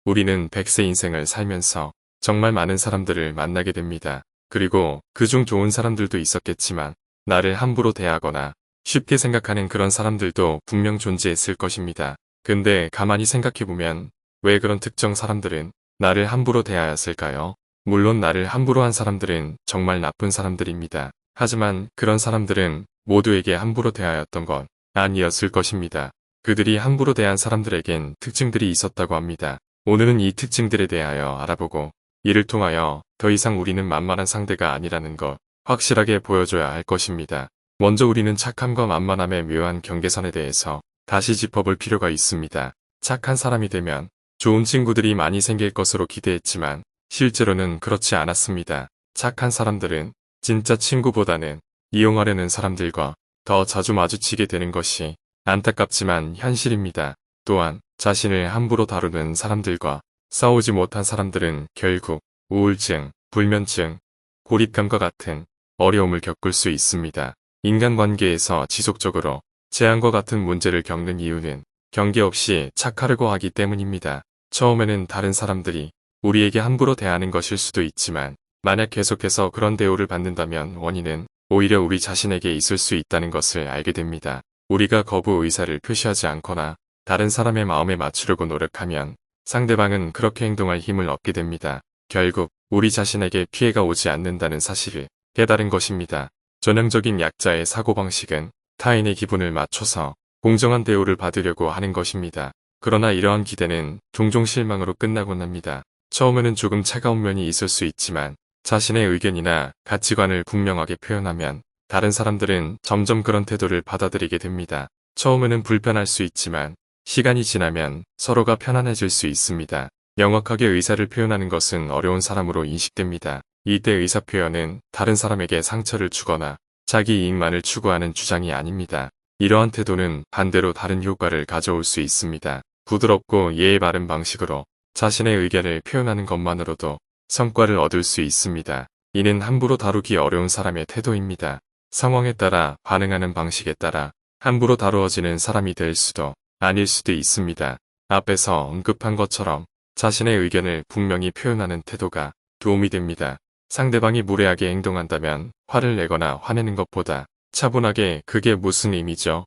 우리는 100세 인생을 살면서 정말 많은 사람들을 만나게 됩니다. 그리고 그중 좋은 사람들도 있었겠지만 나를 함부로 대하거나 쉽게 생각하는 그런 사람들도 분명 존재했을 것입니다. 근데 가만히 생각해보면 왜 그런 특정 사람들은 나를 함부로 대하였을까요? 물론 나를 함부로 한 사람들은 정말 나쁜 사람들입니다. 하지만 그런 사람들은 모두에게 함부로 대하였던 건 아니었을 것입니다. 그들이 함부로 대한 사람들에겐 특징들이 있었다고 합니다. 오늘은 이 특징들에 대하여 알아보고 이를 통하여 더 이상 우리는 만만한 상대가 아니라는 것 확실하게 보여줘야 할 것입니다. 먼저 우리는 착함과 만만함의 묘한 경계선에 대해서 다시 짚어볼 필요가 있습니다. 착한 사람이 되면 좋은 친구들이 많이 생길 것으로 기대했지만 실제로는 그렇지 않았습니다. 착한 사람들은 진짜 친구보다는 이용하려는 사람들과 더 자주 마주치게 되는 것이 안타깝지만 현실입니다. 또한 자신을 함부로 다루는 사람들과 싸우지 못한 사람들은 결국 우울증, 불면증, 고립감과 같은 어려움을 겪을 수 있습니다. 인간관계에서 지속적으로 재앙과 같은 문제를 겪는 이유는 경계 없이 착하려고 하기 때문입니다. 처음에는 다른 사람들이 우리에게 함부로 대하는 것일 수도 있지만 만약 계속해서 그런 대우를 받는다면 원인은 오히려 우리 자신에게 있을 수 있다는 것을 알게 됩니다. 우리가 거부 의사를 표시하지 않거나 다른 사람의 마음에 맞추려고 노력하면 상대방은 그렇게 행동할 힘을 얻게 됩니다. 결국 우리 자신에게 피해가 오지 않는다는 사실을 깨달은 것입니다. 전형적인 약자의 사고방식은 타인의 기분을 맞춰서 공정한 대우를 받으려고 하는 것입니다. 그러나 이러한 기대는 종종 실망으로 끝나곤 합니다. 처음에는 조금 차가운 면이 있을 수 있지만 자신의 의견이나 가치관을 분명하게 표현하면 다른 사람들은 점점 그런 태도를 받아들이게 됩니다. 처음에는 불편할 수 있지만 시간이 지나면 서로가 편안해질 수 있습니다. 명확하게 의사를 표현하는 것은 어려운 사람으로 인식됩니다. 이때 의사표현은 다른 사람에게 상처를 주거나 자기 이익만을 추구하는 주장이 아닙니다. 이러한 태도는 반대로 다른 효과를 가져올 수 있습니다. 부드럽고 예의 바른 방식으로 자신의 의견을 표현하는 것만으로도 성과를 얻을 수 있습니다. 이는 함부로 다루기 어려운 사람의 태도입니다. 상황에 따라 반응하는 방식에 따라 함부로 다루어지는 사람이 될 수도 아닐 수도 있습니다. 앞에서 언급한 것처럼 자신의 의견을 분명히 표현하는 태도가 도움이 됩니다. 상대방이 무례하게 행동한다면 화를 내거나 화내는 것보다 차분하게 "그게 무슨 의미죠?"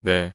"네"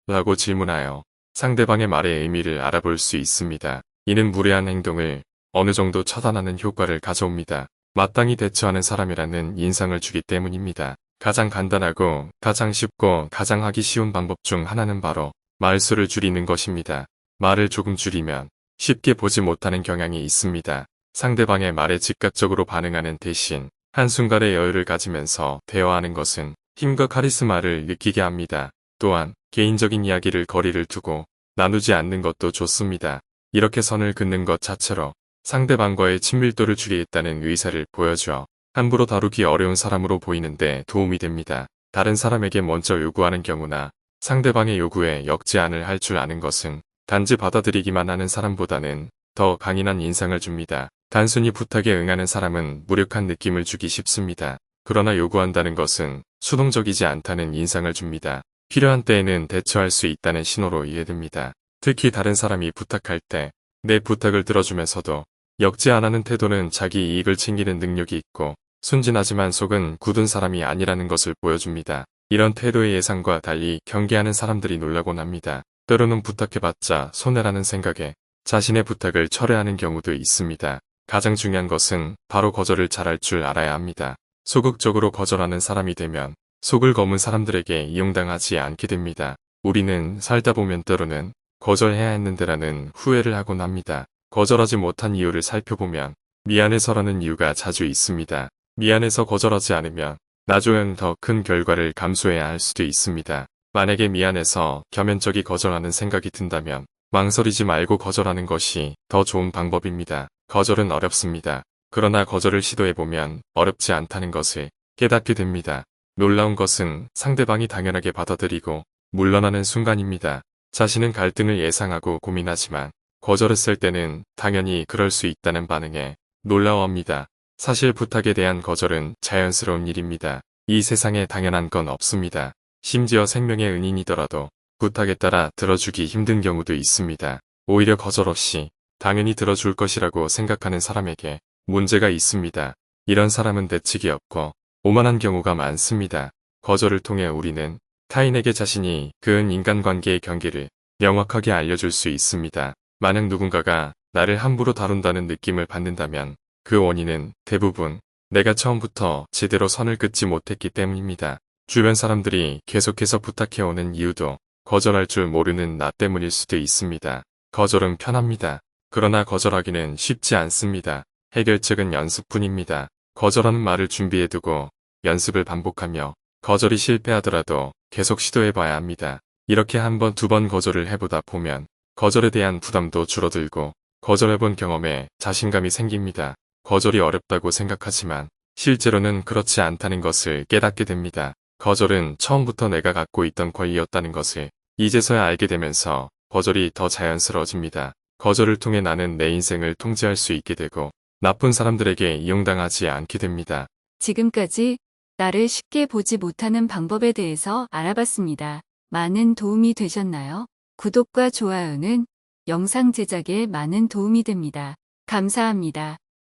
라고 질문하여 상대방의 말의 의미를 알아볼 수 있습니다. 이는 무례한 행동을 어느 정도 처단하는 효과를 가져옵니다. 마땅히 대처하는 사람이라는 인상을 주기 때문입니다. 가장 간단하고 가장 쉽고 가장 하기 쉬운 방법 중 하나는 바로 말수를 줄이는 것입니다. 말을 조금 줄이면 쉽게 보지 못하는 경향이 있습니다. 상대방의 말에 즉각적으로 반응하는 대신 한순간의 여유를 가지면서 대화하는 것은 힘과 카리스마를 느끼게 합니다. 또한 개인적인 이야기를 거리를 두고 나누지 않는 것도 좋습니다. 이렇게 선을 긋는 것 자체로 상대방과의 친밀도를 줄이겠다는 의사를 보여줘 함부로 다루기 어려운 사람으로 보이는데 도움이 됩니다. 다른 사람에게 먼저 요구하는 경우나 상대방의 요구에 역제안을 할 줄 아는 것은 단지 받아들이기만 하는 사람보다는 더 강인한 인상을 줍니다. 단순히 부탁에 응하는 사람은 무력한 느낌을 주기 쉽습니다. 그러나 요구한다는 것은 수동적이지 않다는 인상을 줍니다. 필요한 때에는 대처할 수 있다는 신호로 이해됩니다. 특히 다른 사람이 부탁할 때 내 부탁을 들어주면서도 역제안하는 태도는 자기 이익을 챙기는 능력이 있고 순진하지만 속은 굳은 사람이 아니라는 것을 보여줍니다. 이런 태도의 예상과 달리 경계하는 사람들이 놀라곤 합니다. 때로는 부탁해봤자 손해라는 생각에 자신의 부탁을 철회하는 경우도 있습니다. 가장 중요한 것은 바로 거절을 잘할 줄 알아야 합니다. 소극적으로 거절하는 사람이 되면 속을 검은 사람들에게 이용당하지 않게 됩니다. 우리는 살다 보면 때로는 거절해야 했는데라는 후회를 하곤 합니다. 거절하지 못한 이유를 살펴보면 미안해서라는 이유가 자주 있습니다. 미안해서 거절하지 않으면 나중엔 더 큰 결과를 감수해야 할 수도 있습니다. 만약에 미안해서 겸연쩍이 거절하는 생각이 든다면 망설이지 말고 거절하는 것이 더 좋은 방법입니다. 거절은 어렵습니다. 그러나 거절을 시도해보면 어렵지 않다는 것을 깨닫게 됩니다. 놀라운 것은 상대방이 당연하게 받아들이고 물러나는 순간입니다. 자신은 갈등을 예상하고 고민하지만 거절했을 때는 당연히 그럴 수 있다는 반응에 놀라워합니다. 사실 부탁에 대한 거절은 자연스러운 일입니다. 이 세상에 당연한 건 없습니다. 심지어 생명의 은인이더라도 부탁에 따라 들어주기 힘든 경우도 있습니다. 오히려 거절 없이 당연히 들어줄 것이라고 생각하는 사람에게 문제가 있습니다. 이런 사람은 대책이 없고 오만한 경우가 많습니다. 거절을 통해 우리는 타인에게 자신이 그은 인간관계의 경계를 명확하게 알려줄 수 있습니다. 만약 누군가가 나를 함부로 다룬다는 느낌을 받는다면 그 원인은 대부분 내가 처음부터 제대로 선을 긋지 못했기 때문입니다. 주변 사람들이 계속해서 부탁해오는 이유도 거절할 줄 모르는 나 때문일 수도 있습니다. 거절은 편합니다. 그러나 거절하기는 쉽지 않습니다. 해결책은 연습뿐입니다. 거절하는 말을 준비해두고 연습을 반복하며 거절이 실패하더라도 계속 시도해봐야 합니다. 이렇게 한 번, 두 번 거절을 해보다 보면 거절에 대한 부담도 줄어들고 거절해본 경험에 자신감이 생깁니다. 거절이 어렵다고 생각하지만 실제로는 그렇지 않다는 것을 깨닫게 됩니다. 거절은 처음부터 내가 갖고 있던 권리였다는 것을 이제서야 알게 되면서 거절이 더 자연스러워집니다. 거절을 통해 나는 내 인생을 통제할 수 있게 되고 나쁜 사람들에게 이용당하지 않게 됩니다. 지금까지 나를 쉽게 보지 못하는 방법에 대해서 알아봤습니다. 많은 도움이 되셨나요? 구독과 좋아요는 영상 제작에 많은 도움이 됩니다. 감사합니다.